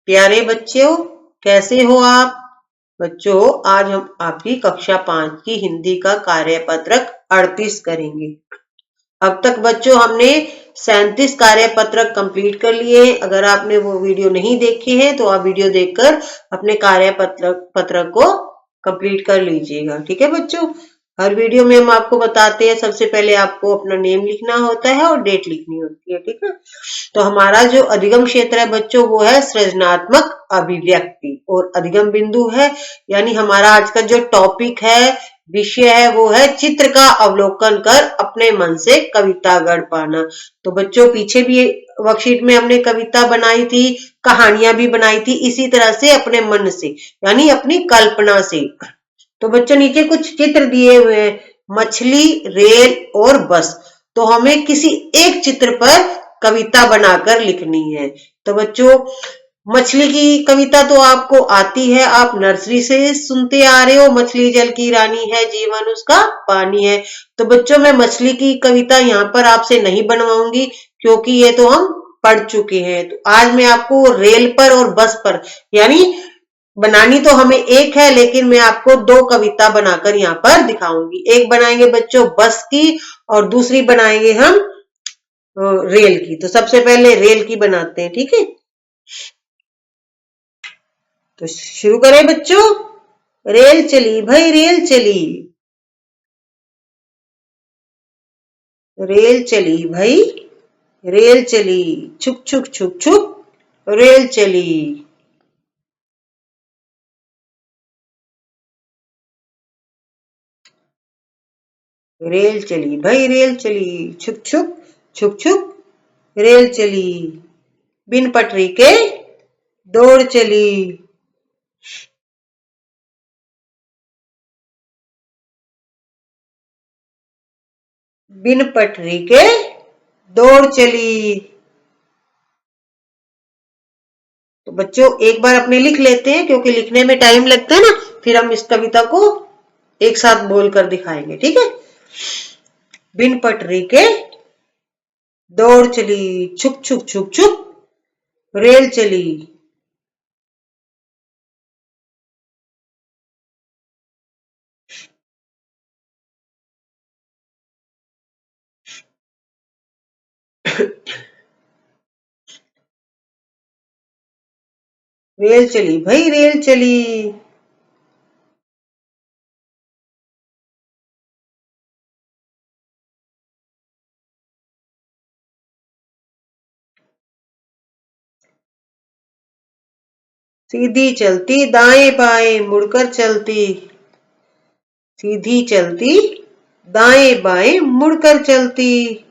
प्यारे बच्चों, कैसे हो आप? बच्चों, आज हम आपकी कक्षा 5 की हिंदी का कार्यपत्रक 38 करेंगे। अब तक बच्चों हमने 37 कार्यपत्रक कंप्लीट कर लिए हैं। अगर आपने वो वीडियो नहीं देखे हैं तो आप वीडियो देखकर अपने कार्यपत्रक को कंप्लीट कर लीजिएगा। ठीक है बच्चों, हर वीडियो में हम आपको बताते हैं सबसे पहले आपको अपना नेम लिखना होता है और डेट लिखनी होती है। ठीक है, तो हमारा जो अधिगम क्षेत्र है बच्चों वो है सृजनात्मक अभिव्यक्ति, और अधिगम बिंदु है यानी हमारा आज का जो टॉपिक है, विषय है, वो है चित्र का अवलोकन कर अपने मन से कविता गढ़ पाना। तो बच्चों पीछे भी वर्कशीट में हमने कविता बनाई थी, कहानियां भी बनाई थी, इसी तरह से अपने मन से यानी अपनी कल्पना से। तो बच्चों नीचे कुछ चित्र दिए हुए हैं, मछली, रेल और बस। तो हमें किसी एक चित्र पर कविता बनाकर लिखनी है। तो बच्चों मछली की कविता तो आपको आती है, आप नर्सरी से सुनते आ रहे हो, मछली जल की रानी है, जीवन उसका पानी है। तो बच्चों मैं मछली की कविता यहाँ पर आपसे नहीं बनवाऊंगी क्योंकि ये तो हम पढ़ चुके हैं। तो आज मैं आपको रेल पर और बस पर यानी बनानी तो हमें एक है, लेकिन मैं आपको दो कविता बनाकर यहाँ पर दिखाऊंगी। एक बनाएंगे बच्चों बस की और दूसरी बनाएंगे हम रेल की। तो सबसे पहले रेल की बनाते हैं, ठीक है। तो शुरू करें बच्चों। रेल चली भाई रेल चली, रेल चली भाई रेल चली, छुक छुक छुक छुक रेल चली। रेल चली भाई रेल चली, छुक छुक छुक छुक रेल चली, बिन पटरी के दौड़ चली। बिन पटरी के दौड़ चली। तो बच्चों एक बार अपने लिख लेते हैं क्योंकि लिखने में टाइम लगता है ना, फिर हम इस कविता को एक साथ बोलकर दिखाएंगे, ठीक है। बिन पटरी के दौड़ चली, छुक छुक छुक छुक रेल चली। रेल चली भाई रेल चली। सीधी चलती दाएं बाएं मुड़कर चलती, सीधी चलती दाएं बाएं मुड़कर चलती।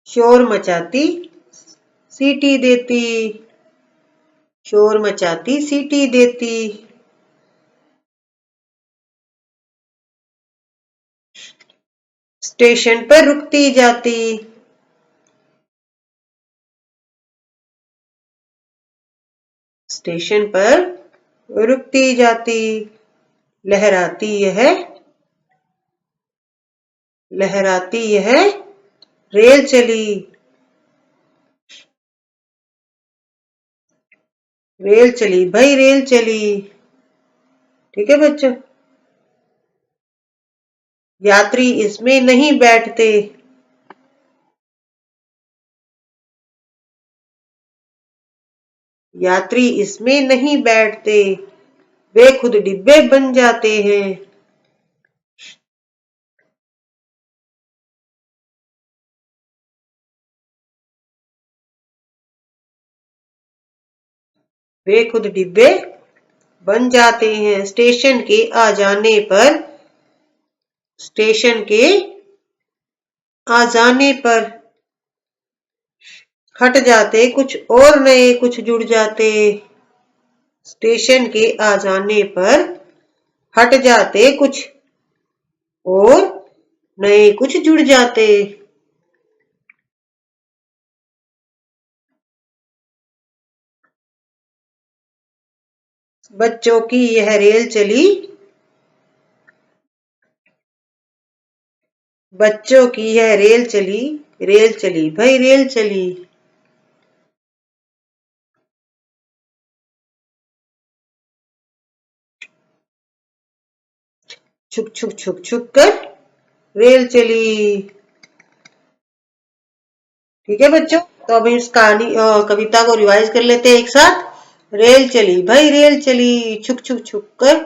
शोर मचाती सीटी देती, शोर मचाती सीटी देती। स्टेशन पर रुकती जाती, स्टेशन पर रुकती जाती। लहराती यह लहराती यह रेल चली, रेल चली भाई रेल चली। ठीक है बच्चों, यात्री इसमें नहीं बैठते, यात्री इसमें नहीं बैठते, वे खुद डिब्बे बन जाते हैं। वे खुद डिब्बे बन जाते हैं। स्टेशन के आ जाने पर, स्टेशन के आ जाने पर हट जाते कुछ और नए कुछ जुड़ जाते, स्टेशन के आ जाने पर हट जाते कुछ और नए कुछ जुड़ जाते। बच्चों की यह रेल चली बच्चों की है रेल चली भाई रेल चली। छुक छुक छुक छुक कर रेल चली। ठीक है बच्चों, तो अभी इस कहानी कविता को रिवाइज कर लेते हैं एक साथ। रेल चली भाई रेल चली, छुक छुक छुक कर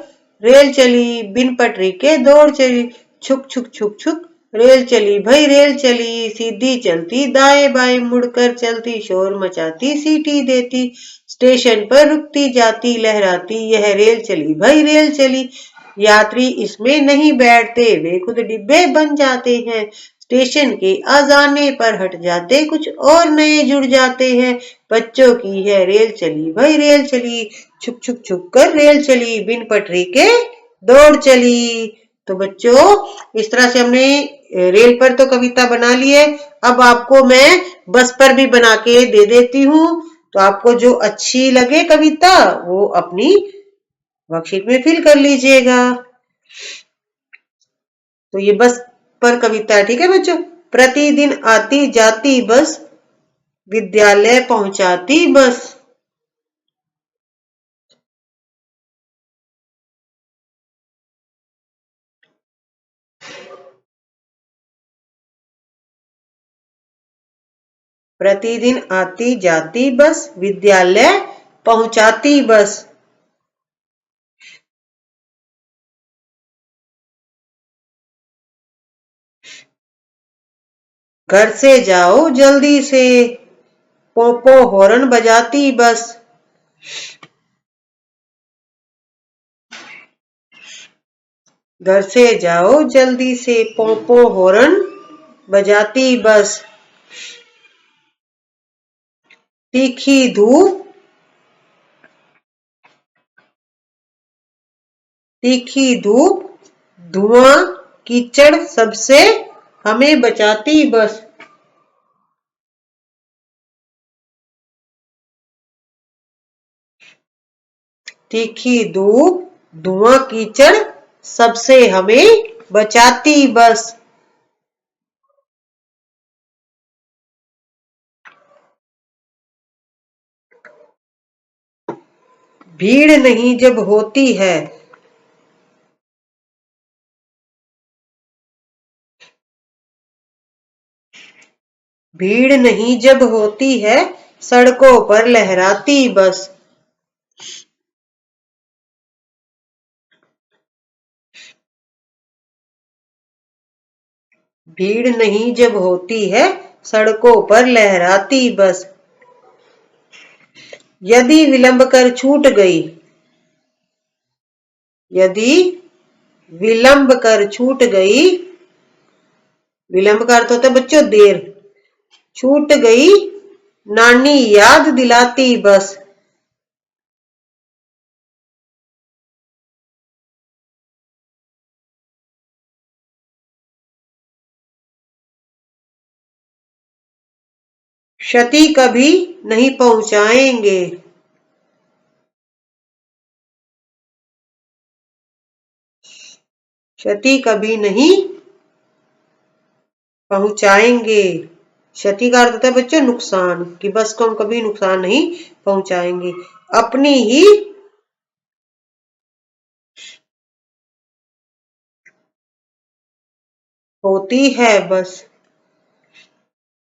रेल चली, बिन पटरी के दौड़ चली, छुक छुक छुक छुक रेल चली भाई रेल चली, सीधी चलती दाएं बाएं मुड़कर चलती, शोर मचाती सीटी देती, स्टेशन पर रुकती जाती लहराती, यह रेल चली भाई रेल चली। यात्री इसमें नहीं बैठते, वे खुद डिब्बे बन जाते हैं, स्टेशन के आ जाने पर हट जाते, कुछ और नए जुड़ जाते हैं, बच्चों की है रेल चली भाई रेल चली, छुक छुक छुक कर रेल चली, बिन पटरी के दौड़ चली। तो बच्चों, इस तरह से हमने रेल पर तो कविता बना ली है। अब आपको मैं बस पर भी बना के दे देती हूँ, तो आपको जो अच्छी लगे कविता वो अपनी वर्कशीट में फिल कर लीजिएगा। तो ये बस पर कविता है, ठीक है बच्चों। प्रतिदिन आती जाती बस, विद्यालय पहुंचाती बस। प्रतिदिन आती जाती बस, विद्यालय पहुंचाती बस। घर से जाओ जल्दी से, पोपो हॉर्न बजाती बस। घर से जाओ जल्दी से, पोपो हॉर्न बजाती बस। तीखी धूप, तीखी धूप, धुआं कीचड़ सबसे हमें बचाती बस। तीखी धूप, धुआं कीचड़ सबसे हमें बचाती बस। भीड़ नहीं जब होती है, भीड़ नहीं जब होती है, सड़कों पर लहराती बस। भीड़ नहीं जब होती है, सड़कों पर लहराती बस। यदि विलंब कर छूट गई, यदि विलंब कर छूट गई, विलंब का अर्थ होता है बच्चों देर, छूट गई नानी याद दिलाती बस। क्षति कभी नहीं पहुंचाएंगे, क्षति कभी नहीं पहुंचाएंगे। क्षति का अर्थ होता है बच्चों नुकसान, कि बस को हम कभी नुकसान नहीं पहुंचाएंगे। अपनी ही होती है बस।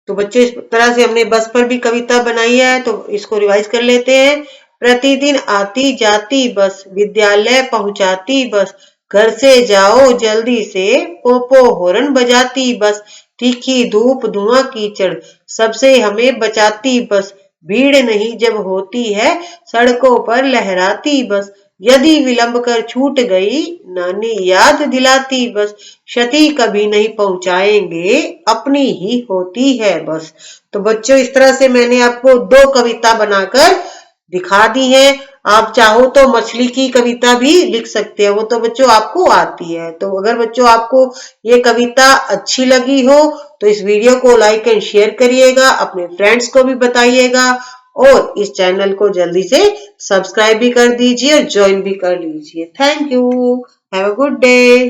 तो बच्चों, इस तरह से हमने बस पर भी कविता बनाई है, तो इसको रिवाइज कर लेते हैं। प्रतिदिन आती जाती बस, विद्यालय पहुंचाती बस, घर से जाओ जल्दी से, पोपो हॉर्न बजाती बस, तीखी धूप धुआं कीचड़ सबसे हमें बचाती बस, भीड़ नहीं जब होती है, सड़कों पर लहराती बस, यदि विलंब कर छूट गई, नानी याद दिलाती बस, क्षति कभी नहीं पहुंचाएंगे, अपनी ही होती है बस। तो बच्चों, इस तरह से मैंने आपको 2 कविता बनाकर दिखा दी है। आप चाहो तो मछली की कविता भी लिख सकते हैं, वो तो बच्चों आपको आती है। तो अगर बच्चों आपको ये कविता अच्छी लगी हो तो इस वीडियो को लाइक एंड शेयर करिएगा, अपने फ्रेंड्स को भी बताइएगा, और इस चैनल को जल्दी से सब्सक्राइब भी कर दीजिए और ज्वाइन भी कर लीजिए। Thank you, have a good day.